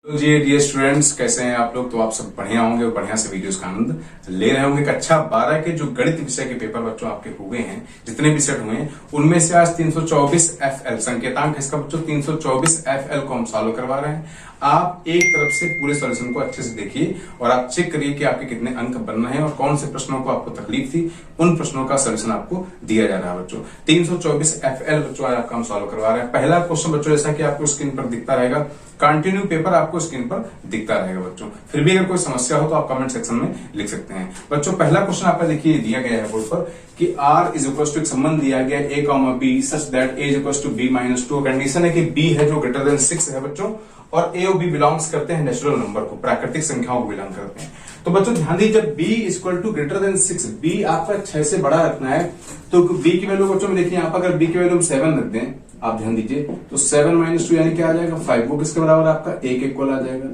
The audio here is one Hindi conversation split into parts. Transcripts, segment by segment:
तो जी डियर स्टूडेंट्स, कैसे हैं आप लोग। तो आप सब बढ़िया होंगे और बढ़िया से वीडियोस का आनंद ले रहे होंगे। कक्षा 12 के जो गणित विषय के पेपर बच्चों आपके हुए हैं, जितने भी सेट हुए हैं, उनमें से आज 324 FL संकेतांक इसका बच्चों 324 FL को हम सॉल्व करवा रहे हैं। आप एक तरफ से पूरे सॉल्यूशन को अच्छे से देखिए और आप चेक करिए कि आपके कितने अंक बन रहे हैं और कौन से प्रश्नों को आपको तकलीफ थी, उन प्रश्नों का सॉल्यूशन आपको दिया जा रहा है बच्चों। 324 FL बच्चों आज आपका हम सॉल्व करवा रहे हैं। पहला क्वेश्चन बच्चों जैसा कि आपको स्क्रीन पर दिखता रहेगा, कंटिन्यू पेपर आपको स्क्रीन पर दिखता रहेगा बच्चों। फिर भी अगर कोई समस्या हो तो आप कमेंट सेक्शन में लिख सकते हैं बच्चों। पहला क्वेश्चन आपका देखिए दिया गया है बोर्ड पर कि R इज इक्वल टू एक संबंध दिया गया A, B such that A is equal to B minus 2। Condition है कि B है जो ग्रेटर देन 6 है बच्चों, और A और B बिलोंग्स करते हैं नेचुरल नंबर को, प्राकृतिक संख्याओं को बिलोंग करते हैं। तो बच्चों ध्यान दीजिए, जब B is equal to greater than 6, B आपका 6 से बड़ा रखना है, तो B की वैल्यू बच्चों में देखिए यहाँ पर अगर B की वैल्यू 7 रख दें, आप ध्यान दीजिए, तो 7 माइनस 2 यानी क्या आ जाएगा 5। वो किसके बराबर आपका A के इक्वल आ जाएगा।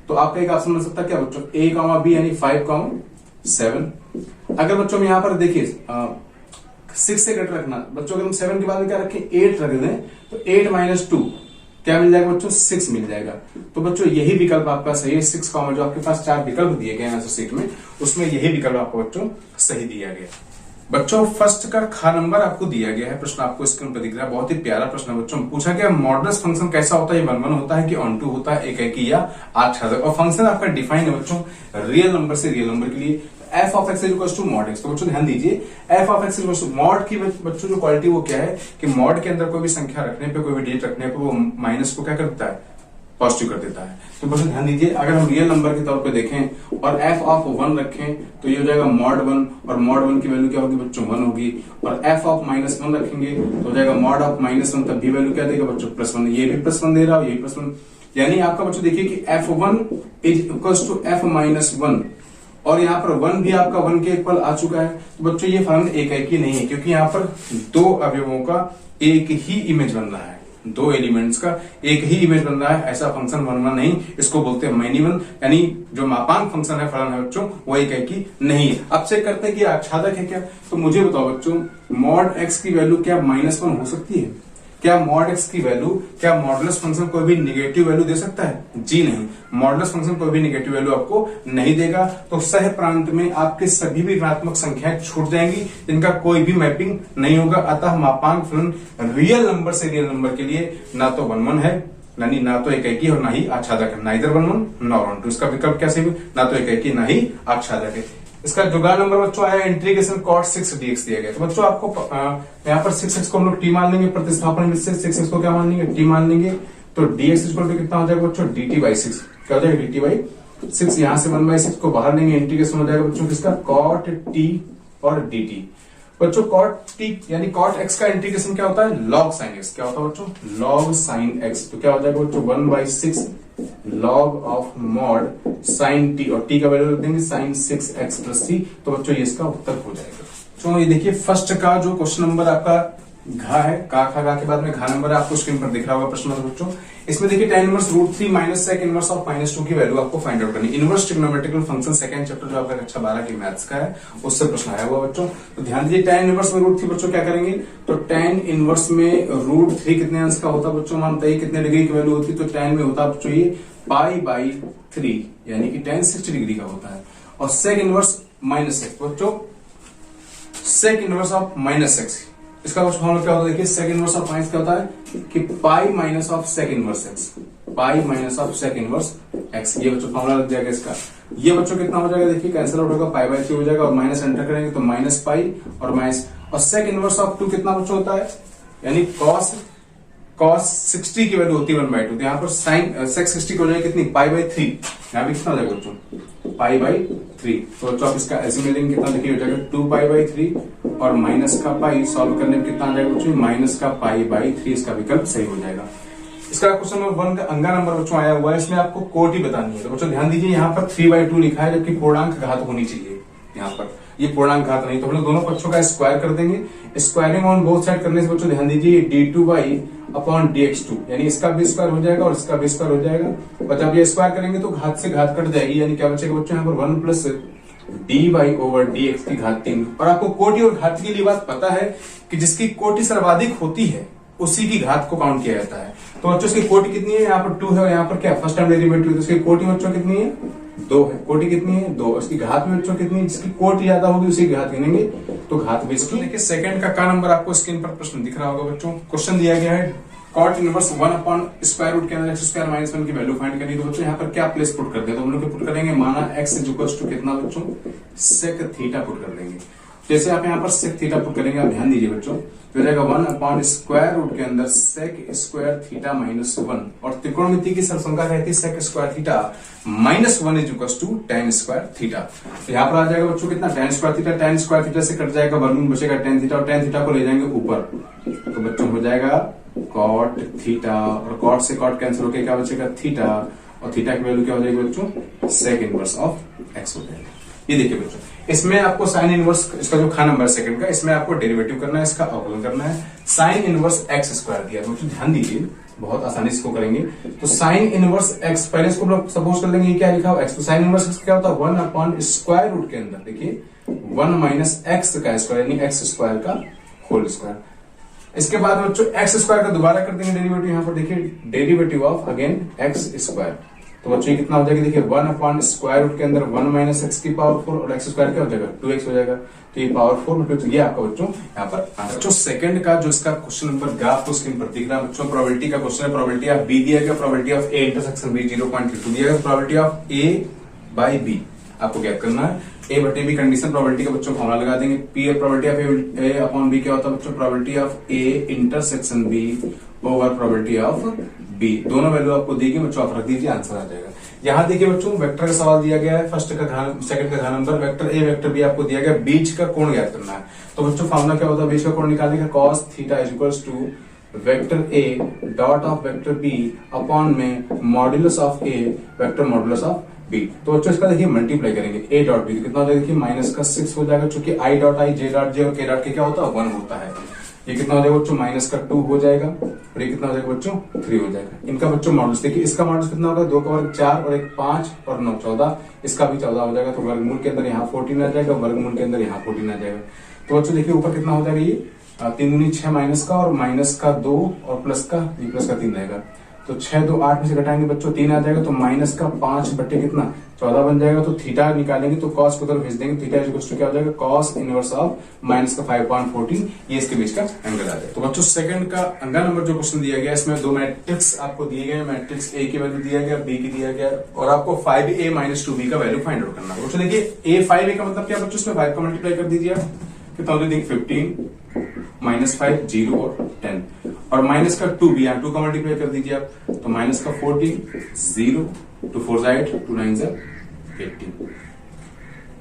तो आपका एक ऑप्शन बन सकता है क्या बच्चों, A, B यानी 5, 7। अगर बच्चों में यहाँ पर देखिए 6 से ग्रेटर रखना बच्चों, अगर हम 7 के बाद में क्या रखें 8 रख दें, तो 8 माइनस 2 क्या मिल जाएगा बच्चों 6 मिल जाएगा। तो बच्चों यही विकल्प आपका सही है। 6, जो आपके पास 4 विकल्प दिए गए हैं आंसर शीट में, उसमें यही विकल्प आपको बच्चों सही दिया गया। बच्चों फर्स्ट का खा नंबर आपको दिया गया है, प्रश्न आपको स्क्रीन पर दिख रहा है। बहुत ही प्यारा प्रश्न है बच्चों। पूछा गया मॉडुलस फंक्शन कैसा होता है, 1 होता है कि ऑन टू होता है, एक या आच्छादक। और फंक्शन आपका डिफाइन है बच्चों रियल नंबर से रियल नंबर के लिए। f of x equal to mod x। तो बच्चों ध्यान दीजिए, f of x equal to mod की बच्चों जो क्वालिटी वो क्या है कि मॉड के अंदर कोई भी संख्या रखने पे, कोई भी डिजिट रखने पे वो माइनस को क्या कर देता है, पॉजिटिव कर देता है। तो बच्चों ध्यान दीजिए, अगर हम रियल नंबर के तौर पे देखें और f ऑफ 1 रखें तो ये हो जाएगा मॉड 1, और मॉड 1 की वैल्यू क्या होगी बच्चों 1 होगी। और f ऑफ -1 रखेंगे तो हो जाएगा मॉड ऑफ -1, तब भी वैल्यू क्या देगा बच्चों +1। ये भी +1 दे रहा है, ये भी +1, यानी आपका बच्चों देखिए कि f1 is equal to f-1, और यहाँ पर 1 भी आपका 1 के इक्वल आ चुका है। तो बच्चों ये फलन एक ही नहीं है, क्योंकि यहाँ पर 2 अवयवों का एक ही इमेज बन रहा है, 2 एलिमेंट्स का एक ही इमेज बन रहा है। ऐसा फंक्शन 1 नहीं, इसको बोलते हैं मैनी वन, यानी जो मापांक फंक्शन है फलन है बच्चों वो एक ही नहीं है। अब चेक करते हैं कि आच्छादक है क्या। तो मुझे बताओ बच्चों, मॉड x की वैल्यू क्या -1 हो सकती है? क्या मॉड x की वैल्यू, क्या मॉडुलस फंक्शन कोई भी निगेटिव वैल्यू दे सकता है? जी नहीं, मॉडुलस फंक्शन कोई भी निगेटिव वैल्यू आपको नहीं देगा। तो सह प्रांत में आपके सभी भी ऋणात्मक संख्याएं छूट जाएंगी, जिनका कोई भी मैपिंग नहीं होगा। अतः मापांक फलन रियल नंबर से रियल नंबर के लिए ना तो 1 है, यानी ना तो एक और ना ही आच्छादक है, नाइदर 1 नॉर 1। तो इसका विकल्प कैसे भी, ना तो एक ना ही आच्छादक है। इसका जुगाड़ नंबर बच्चों आया इंटीग्रेशन cot 6 dx दिया गया। तो बच्चों आपको यहाँ पर 6x को हम लोग t मान लेंगे, प्रतिस्थापन से 6x को क्या मान लेंगे t मान लेंगे। तो dx इक्वल टू कितना हो जाएगा बच्चों dt/6, क्या हो जाएगा dt/6। यहाँ से 1/6 को बाहर लेंगे, इंटीग्रेशन हो जाएगा बच्चों किसका cot t और dt। बच्चों cot t यानी cot x का इंटीग्रेशन क्या होता है log sin x। क्या होता है बच्चों log sin x। तो क्या हो जाएगा बच्चों 1/6 log of mod sin t, और t का वैल्यू रख देंगे sin 6x + c। तो बच्चों ये इसका उत्तर हो जाएगा। तो ये देखिए फर्स्ट का जो क्वेश्चन नंबर आपका घा है, का खा गा के बाद में घा नंबर आपको स्क्रीन पर दिख रहा होगा प्रश्न नंबर बच्चों। इसमें देखिए tan inverse √3 minus sec inverse of -2 की वैल्यू आपको फाइंड आउट करनी। Inverse trigonometrical function second chapter जो आपका कक्षा 12 की मैथ्स का है, उससे प्रश्न आया हुआ बच्चों। तो ध्यान दीजिए, tan इनवर्स में √3 बच्चों क्या करेंगे, तो tan इनवर्स में √3 कितने अंश का होता है बच्चों, हम बताइए कितने डिग्री की वैल्यू होती है। तो tan में होता है बच्चों ये π/3, यानी कि tan 60 डिग्री का होता है। और sec इनवर्स -x बच्चों, sec इनवर्स ऑफ -x, इसका कुछ फॉर्मूला क्या होता है देखिए, sec इनवर्स ऑफ माइनस क्या होता है कि pi minus of sec inverse x, pi minus of sec inverse x। ये बच्चों फॉर्मूला लग जाएगा इसका। ये बच्चों कितना हो जाएगा देखिए, कैंसिल आउट होगा, π/3 हो जाएगा, और माइनस एंटर करेंगे तो -π और माइनस। और sec इनवर्स ऑफ 2 कितना बच्चों होता है, यानी cos 60 की वैल्यू होती है 1/2। तो यहाँ पर sin sec 60 की हो जाएगी कितनी π/3, यहाँ पे कितना हो जाएगा बच्चों π/3। तो बच्चों आप इसका ऐसे मिलेंगे कितना देखिए हो जाएगा 2π/3, और माइनस का पाई सॉल्व करने में कितना आ जाएगा बच्चों माइनस का π/3। इसका विकल्प सही हो जाएगा। इसका क्वेश्चन नंबर 1 का अंगा नंबर बच्चों आया हुआ है, इसमें आपको कोटि बतानी है। तो बच्चों ध्यान दीजिए, यहाँ पर 3/2 लिखा है, जबकि पूर्णांक घात होनी चाहिए, यहाँ पर ये पूर्णांक घात नहीं। तो हम लोग दोनों पक्षों का स्क्वायर कर देंगे। स्क्वायरिंग ऑन बोथ साइड करने से बच्चों ध्यान दीजिए d2y/dx2, यानी इसका भी स्क्वायर हो जाएगा और इसका भी स्क्वायर हो जाएगा। और जब ये स्क्वायर करेंगे तो घात से घात कट जाएगी, यानी क्या बचेगा बच्चों यहाँ पर 1 + dy/dx की घात 3। और आपको कोटि और घात के लिए बात पता है कि जिसकी कोटि सर्वाधिक होती है उसी की घात को काउंट किया जाता है। तो बच्चों इसकी कोटि कितनी है, यहाँ पर 2 है और यहाँ पर क्या फर्स्ट टाइम डेरिवेटिव, तो इसकी कोटि बच्चों कितनी है 2 है, कोटि कितनी है 2, इसकी घात में बच्चों कितनी, जिसकी कोटि ज्यादा होगी उसी की घात गिनेंगे, तो घात भी इसकी। देखिए सेकंड का नंबर आपको स्क्रीन पर प्रश्न दिख रहा होगा बच्चों। क्वेश्चन दिया गया है cot inverse 1 upon square root के अंदर x स्क्वायर माइनस 1 की वैल्यू फाइंड करनी है। तो बच्चों यहाँ पर क्या प्लेस पुट कर दे, तो हम लोग पुट करेंगे, माना x इज इक्वल टू कितना बच्चों सेक थीटा पुट कर देंगे। जैसे आप यहाँ पर सेक थीटा पुट करेंगे, आप ध्यान दीजिए बच्चों, तो जाएगा 1 अपॉन स्क्वायर रूट के अंदर सेक स्क्वायर थीटा माइनस 1, और त्रिकोणमिति की सरसंख्या कहती है sec square theta minus 1 is equal to tan square theta. तो यहाँ पर आ जाएगा बच्चों कितना tan square theta, tan square theta से कट जाएगा वर्गमूल, बचेगा tan थीटा, और tan थीटा को ले जाएंगे ऊपर, तो बच्चों हो जाएगा cot थीटा, और cot से cot कैंसिल होकर क्या बचेगा थीटा, और थीटा की वैल्यू क्या हो जाएगी बच्चों सेक इनवर्स ऑफ x हो जाएगा। ये देखिए बच्चों, इसमें आपको साइन इनवर्स, इसका जो नंबर है सेकंड का, इसमें आपको डेरिवेटिव करना है, इसका अवकलन करना है। साइन इनवर्स x स्क्वायर दिया, तो बच्चों ध्यान दीजिए, बहुत आसानी से इसको करेंगे। तो साइन इनवर्स x, पहले इसको लोग सपोज कर लेंगे, ये क्या लिखा हो x, तो साइन इनवर्स x क्या होता है 1 अपॉन स्क्वायर रूट के अंदर, देखिए 1 माइनस x का स्क्वायर, यानी x स्क्वायर का होल स्क्वायर। इसके बाद बच्चों एक्स स्क्वायर का दोबारा कर देंगे डेरिवेटिव, यहाँ पर देखिए derivative of again x square, तो बच्चों कितना हो जाएगा, देखिए 1 अपॉन स्क्वायर रूट के अंदर 1 माइनस एक्स की पावर 4, और एक्स स्क्वायर क्या हो जाएगा 2x हो जाएगा, तो ये पावर 4 बच्चों, ये आपका बच्चों यहाँ पर बच्चों सेकंड का जो इसका क्वेश्चन नंबर ग्राफ को स्क्रीन पर दिख रहा है बच्चों, प्रोबेबिलिटी का क्वेश्चन है। प्रोबेबिलिटी ऑफ बी दिया गया, probability of A intersection B 0.32 दिया गया, probability of A by B आपको क्या करना है, ए बटे बी कंडीशन प्रोबेबिलिटी का बच्चों फॉर्मूला लगा देंगे, P probability of A upon B क्या होता है बच्चों, probability of A intersection B over probability of B, दोनों वैल्यू आपको दी गई बच्चों, आप रख दीजिए, आंसर आ जाएगा। यहाँ देखिए बच्चों वेक्टर का सवाल दिया गया है, फर्स्ट का सेकंड का number, vector A vector B आपको दिया गया, बीच का कोण ज्ञात करना है। तो बच्चों फॉर्मूला क्या होता है, बीच का कोण निकालने का, cos theta is equals to vector A dot of vector B upon में modulus of A vector modulus of B. तो बच्चों इसका देखिए मल्टीप्लाई करेंगे, a डॉट बी कितना हो जाएगा, देखिए माइनस का 6 हो जाएगा, चूंकि i dot i j dot j और k डॉट के क्या होता है 1 होता है, ये कितना हो जाएगा बच्चों माइनस का 2 हो जाएगा, और ये कितना हो जाएगा बच्चों 3 हो जाएगा। इनका बच्चों मॉडल्स देखिए, इसका मॉडल्स कितना होगा, 2 का वर्ग 4 और 1 5 और 9 14, इसका भी 14 हो जाएगा, तो वर्गमूल के अंदर यहाँ 14 आ जाएगा, वर्गमूल के अंदर यहाँ 14 आ जाएगा। तो बच्चों देखिए ऊपर कितना हो जाएगा, ये 3 दूनी 6 माइनस का, और माइनस का 2 और प्लस का 3 रहेगा, तो 6 2 8 में से घटाएंगे बच्चों 3 आ जाएगा, तो माइनस का 5 बटे कितना 14 बन जाएगा। तो थीटा निकालेंगे तो कॉस को उधर भेज देंगे, थीटा इज इक्वल टू क्या हो जाएगा, कॉस इनवर्स ऑफ माइनस का 5.14, ये इसके बीच का एंगल आ जाएगा। तो बच्चों सेकंड का अंगा नंबर जो क्वेश्चन दिया गया, इसमें 2 मैट्रिक्स आपको दिए गए, मैट्रिक्स ए की वैल्यू दिया गया, बी की दिया गया, और आपको 5a माइनस 2b का वैल्यू फाइंड आउट करना है। बच्चों देखिए a 5a का मतलब क्या बच्चों, इसमें 5 का मल्टीप्लाई कर दीजिए, कितना हो जाएगा 15 माइनस 5 0 और 10, और माइनस का 2 भी यहाँ 2 का मल्टीप्लाई कर दीजिए आप, तो माइनस का 14 0 2 4 8 2 9 18।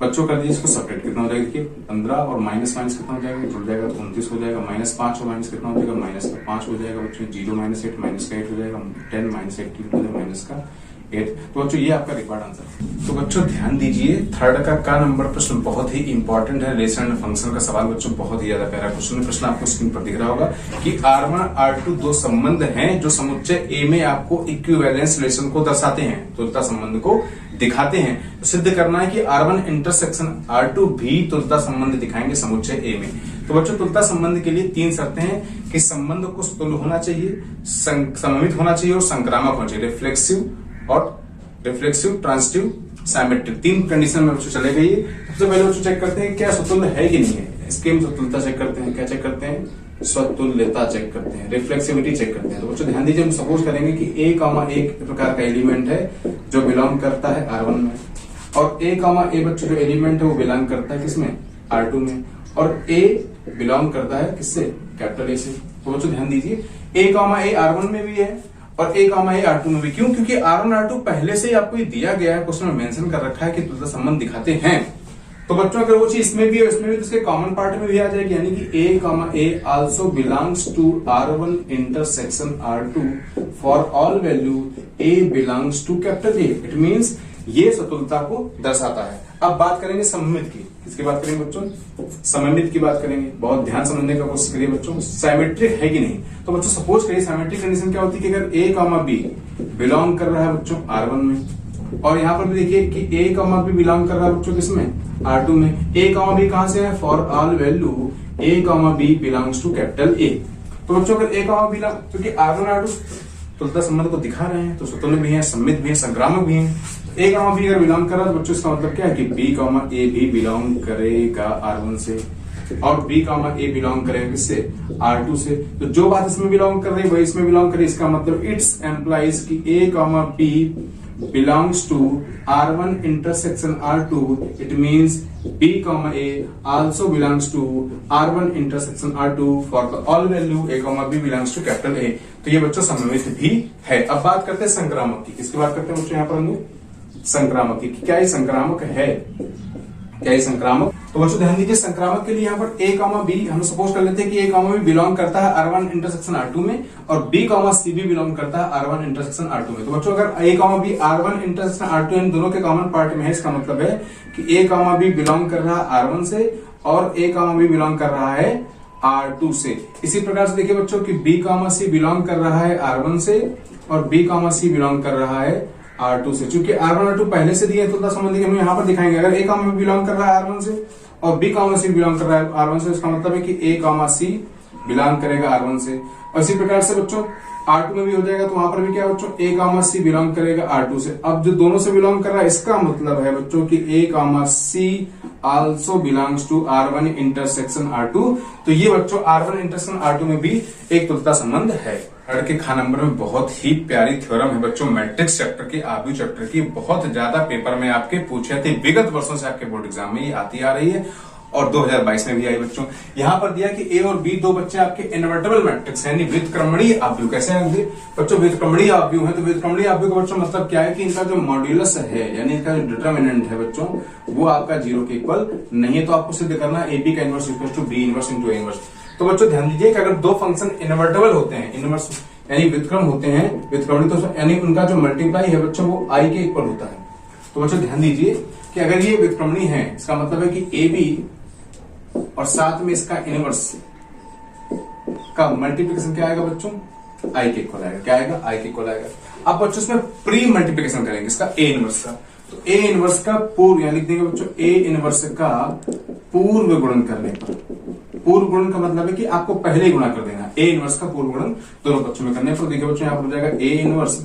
बच्चों कर दीजिए इसको सेपरेट, कितना हो जाएगा देखिए 15 और माइनस माइनस कितना हो जाएगा, जुड़ जाएगा तो 29 हो जाएगा, माइनस 5 और माइनस कितना हो जाएगा, माइनस का 5 हो जाएगा बच्चों, 0 माइनस 8 माइनस का 8 हो जाएगा, 10 माइनस 18 हो जाएगा, माइनस का 8। तो बच्चों ये आपका रिक्वायर्ड आंसर। तो बच्चों ध्यान दीजिए, थर्ड का नंबर प्रश्न बहुत ही इंपॉर्टेंट है, रिलेशन एंड फंक्शन का सवाल बच्चों, बहुत ही ज्यादा प्यारा क्वेश्चन है। प्रश्न आपको स्क्रीन पर दिख रहा होगा कि R1 R2 दो संबंध हैं जो समुच्चय A में आपको इक्विवेलेंस रिलेशन को दर्शाते हैं, तुल्यता संबंध को दिखाते हैं। तो सिद्ध करना है कि R1 इंटरसेक्शन R2 भी तुल्यता संबंध दिखाएंगे समुच्चय A में। तो बच्चों तुल्यता संबंध के लिए 3 शर्तें हैं कि संबंध को तुल्य होना चाहिए, सममित होना चाहिए और संक्रामक होना चाहिए, रिफ्लेक्सिव ट्रांजिटिव साइमेट्रिक, 3 कंडीशन में बच्चों चले गई। सबसे पहले बच्चों चेक करते हैं क्या स्वतुल्य है कि नहीं है, इसके हम स्वतुल्यता चेक करते हैं, क्या चेक करते हैं, स्वतुल्यता चेक करते हैं, रिफ्लेक्सिविटी चेक करते हैं। तो बच्चों ध्यान दीजिए, हम सपोज करेंगे कि a, एक प्रकार का एलिमेंट है जो बिलोंग करता है R1 में, और a, बच्चों जो एलिमेंट है वो बिलोंग करता है किसमें, R2 में, और a बिलोंग करता है किससे, कैपिटल A से। तो बच्चों ध्यान दीजिए, a, R1 में भी है और a, R2 में भी। क्यों? क्योंकि R1 R2 पहले से ही आपको ये दिया गया है, क्वेश्चन में मेंशन कर रखा है कि तुल्यता संबंध दिखाते हैं। तो बच्चों अगर वो चीज इसमें भी है, इसमें भी, तो इसके कॉमन पार्ट में भी आ जाएगी, यानी कि a, also belongs to R1 intersection R2 for all value a belongs to capital A। It means ये स्वतंत्रता को दर्शाता है। अब बात करेंगे सममित की, किसकी बात करेंगे बच्चों, सममित की बात करेंगे। बहुत ध्यान समझने का कोशिश करिए बच्चों, साइमेट्रिक है कि नहीं। तो बच्चों सपोज करिए साइमेट्रिक कंडीशन क्या होती है कि अगर a, b बिलोंग कर रहा है बच्चों R1 में, और यहाँ पर भी देखिए कि a, b बिलोंग कर रहा है बच्चों किसमें, R2 में। a, b कहां से है, for all value a, b belongs to capital A। तो बच्चों अगर a, b क्योंकि R1 R2 तुल्यता संबंध को दिखा रहे हैं, तो स्वतंत्र भी है, सम्मित भी है, संक्रामक भी है। ए कॉमा बी अगर बिलोंग कर रहा है तो बच्चों इसका मतलब क्या है कि बी कॉमा ए भी बिलोंग करेगा R1 से, और बी कॉमा ए बिलोंग करेगा किससे, R2 से। तो जो बात इसमें बिलोंग कर रही है वही इसमें बिलोंग कर रही है। इसका मतलब इट्स एम्प्लाइज कि A comma B belongs to R1 intersection R2, it means B comma A also belongs to R1 intersection R2 for the all value A comma B belongs to capital A। तो ये बच्चों सममित भी है। अब बात करते हैं संक्रामक की। किसकी बात करते हैं बच्चों यहाँ पर हम लोग, संक्रामक की। क्या ये संक्रामक है, क्या ये संक्रामक? तो बच्चों ध्यान दीजिए, संक्रामक के लिए यहाँ पर ए कॉमा बी हम सपोज कर लेते हैं कि ए कॉमा बी बिलोंग करता है R1 इंटरसेक्शन R2 में, और बी कॉमा सी भी बिलोंग करता है R1 इंटरसेक्शन R2 में। तो बच्चों अगर A comma B R1 intersection R2 इन दोनों के कॉमन पार्ट में है, इसका मतलब है कि ए कॉमा बी बिलोंग कर रहा है R1 से और ए कॉमा बी बिलोंग कर रहा है R2 से। इसी प्रकार से देखिए बच्चों कि बी कॉमा सी बिलोंग कर रहा है R1 से और बी कॉमा सी बिलोंग कर रहा है R2 से। चूंकि R1 R2 पहले से दिए तो संबंधी हम यहाँ पर दिखाएंगे। अगर ए कॉमा बी बिलोंग कर रहा है R1 से और बी कॉमा सी बिलोंग कर रहा है R1 से, इसका मतलब है कि ए कॉमा सी बिलोंग करेगा R1 से। और इसी प्रकार से बच्चों R2 में भी हो जाएगा, तो वहां पर भी क्या बच्चों, ए कॉमा सी बिलोंग करेगा R2 से। अब जो दोनों से बिलोंग कर रहा है इसका मतलब है बच्चों कि A comma C also belongs to R1 intersection R2। तो ये बच्चों R1 इंटरसेक्शन R2 में भी एक तुल्यता संबंध है। थर्ड के खा नंबर में बहुत ही प्यारी थ्योरम है बच्चों, मैट्रिक्स चैप्टर की, आव्यू चैप्टर की। बहुत ज्यादा पेपर में आपके पूछे थे, विगत वर्षों से आपके बोर्ड एग्जाम में ये आती आ रही है और 2022 में भी आई बच्चों। यहाँ पर दिया कि ए और बी दो बच्चे आपके इन्वर्टेबल मैट्रिक्स यानी व्युत्क्रमणीय आव्यूह। कैसे है बच्चों, व्युत्क्रमणीय आव्यूह है। तो व्युत्क्रमणीय आव्यूह का बच्चों मतलब क्या है कि इनका जो मॉड्यूलस है यानी इनका जो डिटर्मिनेंट है बच्चों वो आपका 0 के इक्वल नहीं है। तो आपको सिद्ध करना है ए बी का inverse equal to B inverse into A inverse. तो बच्चों ध्यान दीजिए कि अगर दो फंक्शन इन्वर्टेबल होते हैं, इनवर्स यानी व्युत्क्रम होते हैं, व्युत्क्रमणीय तो यानी उनका जो मल्टीप्लाई है बच्चों वो आई के इक्वल होता है। तो बच्चों ध्यान दीजिए कि अगर ये व्युत्क्रमणीय है, इसका मतलब है कि ए बी और साथ में इसका इनवर्स का मल्टीप्लिकेशन क्या आएगा बच्चों, आई के इक्वल आएगा। क्या आएगा, आई के इक्वल आएगा। अब बच्चों इसमें प्री मल्टीप्लिकेशन करेंगे इसका ए इनवर्स का। तो ए इनवर्स का पूर्व यानी लिख देंगे बच्चों ए इनवर्स का पूर्व गुणन करने पर। पूर्व गुणन का मतलब है कि आपको पहले गुणा कर देना। ए इनवर्स का पूर्व गुणन दोनों पक्षों में करने पर देखिए बच्चों यहाँ पर हो जाएगा ए इनवर्स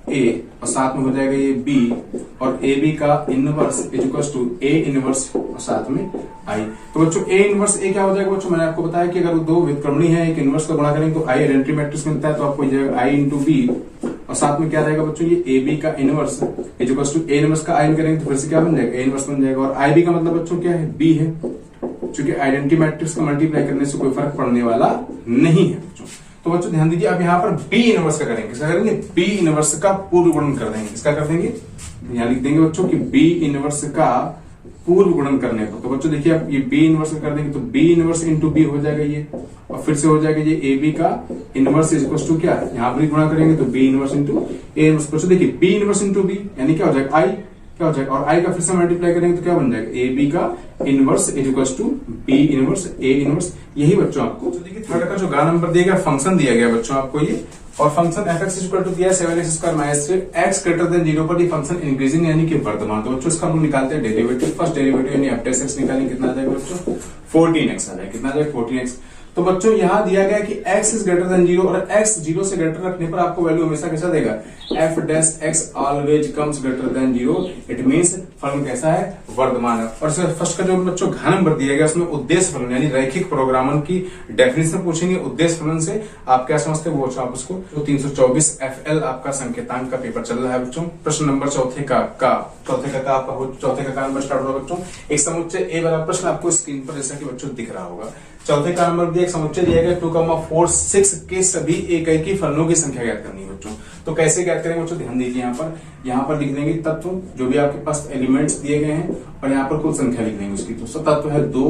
ए और साथ में हो जाएगा ये बी और ए बी का inverse is equal to A inverse और साथ में आई। तो बच्चों ए इनवर्स ए क्या हो जाएगा बच्चों, मैंने आपको बताया कि अगर दो व्युत्क्रमणीय है एक इनवर्स का गुणा करेंगे तो आई आइडेंटिटी मैट्रिक्स मिलता है। तो आपको जाएगा आई इंटू बी और साथ में क्या रहेगा बच्चों ये ए बी का inverse is equal to A inverse का आई करेंगे तो फिर से क्या बन जाएगा, ए इनवर्स बन जाएगा। और आई बी का मतलब बच्चों क्या है, बी है। चूंकि आइडेंटिटी मैट्रिक्स का मल्टीप्लाई करने से कोई फर्क पड़ने वाला नहीं है बच्चों। तो बच्चों ध्यान दीजिए, अब यहाँ पर बी इनवर्स का करेंगे। क्या करेंगे, बी इनवर्स का पूर्व गुणन कर देंगे। इसका कर देंगे, यहाँ लिख देंगे बच्चों कि बी इनवर्स का पूर्व गुणन करने पर। तो बच्चों देखिए आप ये बी इनवर्स कर देंगे तो बी इनवर्स इंटू बी हो जाएगा ये, और फिर से हो जाएगा ये ए बी का इनवर्स इज इक्वल टू क्या, यहाँ पर गुणा करेंगे तो B inverse into A inverse. बच्चों देखिए बी इनवर्स इंटू बी यानी क्या हो जाएगा, आई क्या हो जाएगा, और आई का फिर से मल्टीप्लाई करेंगे तो क्या बन जाएगा, ए बी का inverse is equal to B inverse A inverse. यही बच्चों आपको देखिए थर्ड का जो गा नंबर दिया गया फंक्शन दिया गया बच्चों आपको ये, और function F X equal to दिया है 7x square minus 3 X greater than 0 पर ये फंक्शन इंक्रीजिंग यानी कि वर्धमान। तो बच्चों इसका हम निकालते हैं डेरिवेटिव। फर्स्ट डेरिवेटिव यानी एफ एक्स निकालेंगे, कितना आ जाएगा बच्चों 14x आ जाएगा। कितना आ जाएगा 14x। तो बच्चों यहाँ दिया गया कि x इज ग्रेटर देन 0 और x 0 से ग्रेटर रखने पर आपको वैल्यू हमेशा कैसा देगा, f dash x always comes greater than 0। It means फलन कैसा है, वर्धमान है। और फर्स्ट का जो बच्चों घा नंबर दिया गया उसमें उद्देश्य फलन यानी रैखिक प्रोग्रामन की डेफिनेशन पूछेंगे। उद्देश्य फलन से आप क्या समझते हो वो आप उसको, जो 324 FL आपका संकेतांक का पेपर चल रहा है बच्चों। प्रश्न नंबर चौथे का आपका चौथे का नंबर स्टार्ट होगा बच्चों। एक समुच्चय ए वाला प्रश्न आपको स्क्रीन पर जैसा कि बच्चों दिख रहा होगा। चौथे का नंबर दिया, एक समुच्चय दिया गया 2,46 के सभी एकैकी फलनों की संख्या ज्ञात करनी है बच्चों। तो कैसे ज्ञात करेंगे बच्चों, ध्यान दीजिए यहाँ पर लिख देंगे तत्व जो भी आपके पास एलिमेंट्स दिए गए हैं और यहाँ पर कुल संख्या लिख देंगे उसकी। तो सब तत्व है 2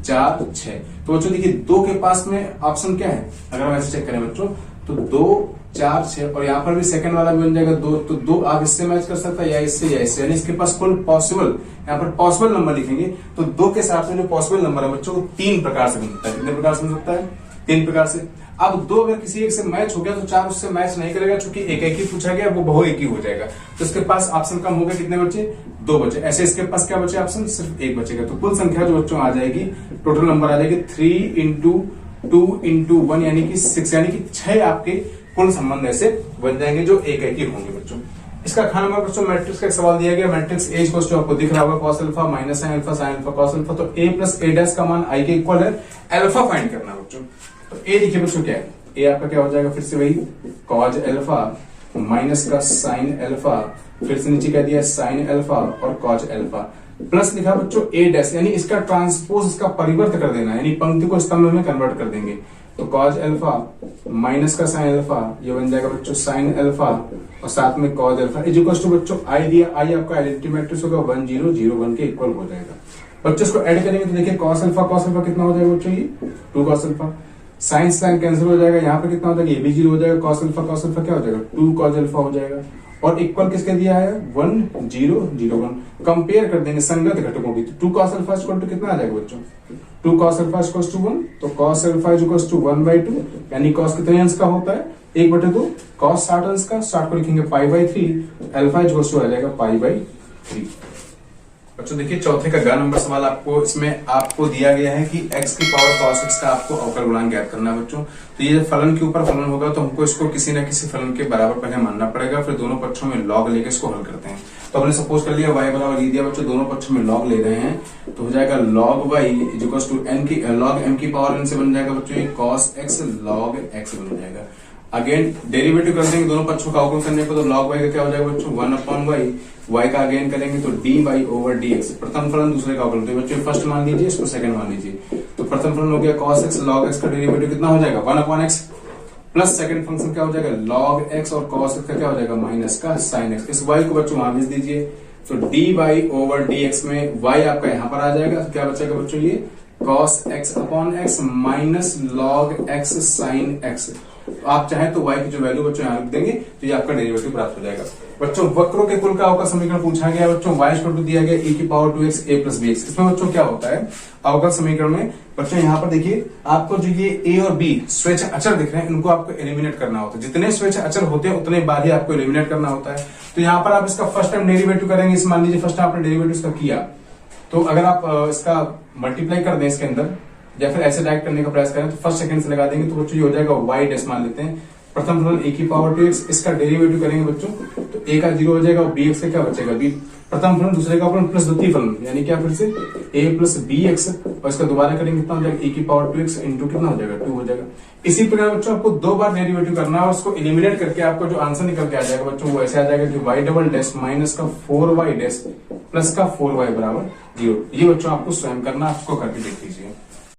4 6। तो बच्चों देखिए 2 के पास में ऑप्शन क्या है, अगर हम ऐसे चेक करें बच्चों तो 2 4 6 और यहाँ पर भी सेकंड वाला भी बन जाएगा 2। तो 2 आप इससे मैच कर सकता है या इससे या इससे, यानी इसके पास कुल पॉसिबल, यहाँ पर पॉसिबल नंबर लिखेंगे तो 2 के साथ में जो पॉसिबल नंबर है बच्चों को 3 प्रकार से बन सकता है। कितने प्रकार से बन सकता है, 3 प्रकार से। अब 2 अगर किसी एक से मैच हो गया तो 4 उससे मैच नहीं करेगा, चूंकि एक ही पूछा गया वो बहुएकी हो जाएगा। तो इसके पास ऑप्शन कम हो गया, कितने बचे 2 बचे। ऐसे इसके पास क्या बचे ऑप्शन, सिर्फ 1 बचेगा। तो कुल संख्या जो बच्चों आ जाएगी, टोटल नंबर आ जाएगी 3 इंटू 2 इंटू 1 यानी कि 6, यानी कि 6 आपके कुल संबंध ऐसे बन जाएंगे जो एक एक ही होंगे बच्चों। इसका खाना नंबर बच्चों मैट्रिक्स का एक सवाल दिया गया, मैट्रिक्स ए इक्वल्स टू आपको दिख रहा होगा cos alpha minus sin alpha sin alpha cos alpha, तो a प्लस a डैश का मान i के इक्वल है, अल्फा फाइंड करना है बच्चों। तो a देखिए बच्चों क्या है, a आपका क्या हो जाएगा, फिर से वही cos अल्फा माइनस का sin अल्फा, फिर से नीचे क्या दिया sin अल्फा और cos अल्फा, प्लस लिखा बच्चों a डैश, यानी इसका ट्रांसपोज, इसका परिवर्त कर देना, यानी पंक्ति को स्तंभ में कन्वर्ट कर देंगे। तो cos अल्फा माइनस का sin अल्फा, ये बन जाएगा बच्चों sin अल्फा और साथ में cos alpha is equal to बच्चों i दिया, i आपका आइडेंटिटी मैट्रिक्स होगा 1 0 0 1 के इक्वल हो जाएगा। बच्चों इसको ऐड करेंगे तो देखिए cos अल्फा कितना हो जाएगा बच्चों, ये 2 cos alpha, sine sine cancel हो जाएगा, यहाँ पे कितना हो जाएगा, ये भी 0 हो जाएगा, cos अल्फा क्या हो जाएगा 2 cos अल्फा हो जाएगा, और इक्वल किसके दिया है 1 0 0 1। कंपेयर कर देंगे संगत घटकों की, तो 2 cos अल्फा इक्वल टू कितना आ जाएगा बच्चों, 2 cos अल्फा इक्वल टू 1, तो cos अल्फा इक्वल टू 1/2, यानी cos कितने अंश का होता है 1/2, cos 60 अंश का, 60 को लिखेंगे π/3, अल्फा इक्वल टू आ जाएगा π/3। बच्चों देखिए चौथे का ग नंबर सवाल आपको, इसमें आपको दिया गया है कि x की पावर cos x का आपको अवकल गुणांक ज्ञात करना है बच्चों। तो ये फलन के ऊपर फलन होगा, तो हमको इसको किसी न किसी फलन के बराबर पहले मानना पड़ेगा, फिर दोनों पक्षों में log लेके इसको हल करते हैं। तो हमने सपोज कर लिया y बराबर ये दिया बच्चों, दोनों पक्षों में log ले रहे हैं, तो हो जाएगा log y equal to n की log m की पावर n से बन जाएगा बच्चों ये cos x log x बन जाएगा। अगेन डेरिवेटिव कर देंगे दोनों पक्षों का अवकलन करने पर, तो log y का क्या हो जाएगा बच्चों 1/y, y का अगेन करेंगे तो dy/dx, प्रथम फलन दूसरे का अवकलन, तो बच्चों फर्स्ट मान लीजिए, इसको सेकंड मान लीजिए। तो प्रथम फलन हो गया cos x log x का डेरिवेटिव कितना हो जाएगा 1/x, प्लस सेकंड फंक्शन क्या हो जाएगा log x और cos x का क्या हो जाएगा माइनस का sin x। इस y को बच्चों वहां भेज दीजिए, तो dy/dx में y आपका यहां पर आ जाएगा, तो क्या बचेगा बच्चों ये cos x/x minus log x sin x। तो आप चाहे तो y की जो वैल्यू बच्चों यहाँ लिख देंगे, तो ये आपका डेरिवेटिव प्राप्त हो जाएगा। बच्चों वक्रों के कुल का अवकल समीकरण पूछा गया बच्चों, y इक्वल टू दिया गया e की power 2x a plus bx। इसमें बच्चों क्या होता है अवकल समीकरण में, बच्चों यहाँ पर देखिए आपको जो ये a और b स्वेच्छ अचर दिख रहे हैं, इनको आपको एलिमिनेट करना होता है। जितने स्वेच्छ अचर होते हैं उतने बार ही आपको एलिमिनेट करना होता है। तो यहाँ पर आप इसका फर्स्ट टाइम डेरिवेटिव करेंगे, इस मान लीजिए फर्स्ट टाइम आपने डेरिवेटिव इसका किया, तो अगर आप इसका मल्टीप्लाई कर दें इसके अंदर, या फिर ऐसे डायरेक्ट करने का प्रयास करें, तो फर्स्ट सेकंड से लगा देंगे, तो बच्चों ये हो जाएगा y डैश मान लेते हैं, प्रथम फलन a की पावर 2x, इसका डेरिवेटिव करेंगे बच्चों, तो a का 0 हो जाएगा और bx का क्या बचेगा b, प्रथम फलन दूसरे का फलन प्लस द्वितीय फलन, यानी क्या फिर से a प्लस bx, और इसका दोबारा करेंगे कितना हो जाएगा a की पावर 2x इंटू कितना हो जाएगा 2 हो जाएगा। इसी प्रकार बच्चों आपको 2 बार डेरिवेटिव करना है और उसको एलिमिनेट करके आपको जो आंसर निकल के आ जाएगा बच्चों वो ऐसे आ जाएगा कि y डबल डैश माइनस का 4y डैश प्लस का 4y बराबर 0। ये बच्चों आपको स्वयं करना, आपको करके देख लीजिए।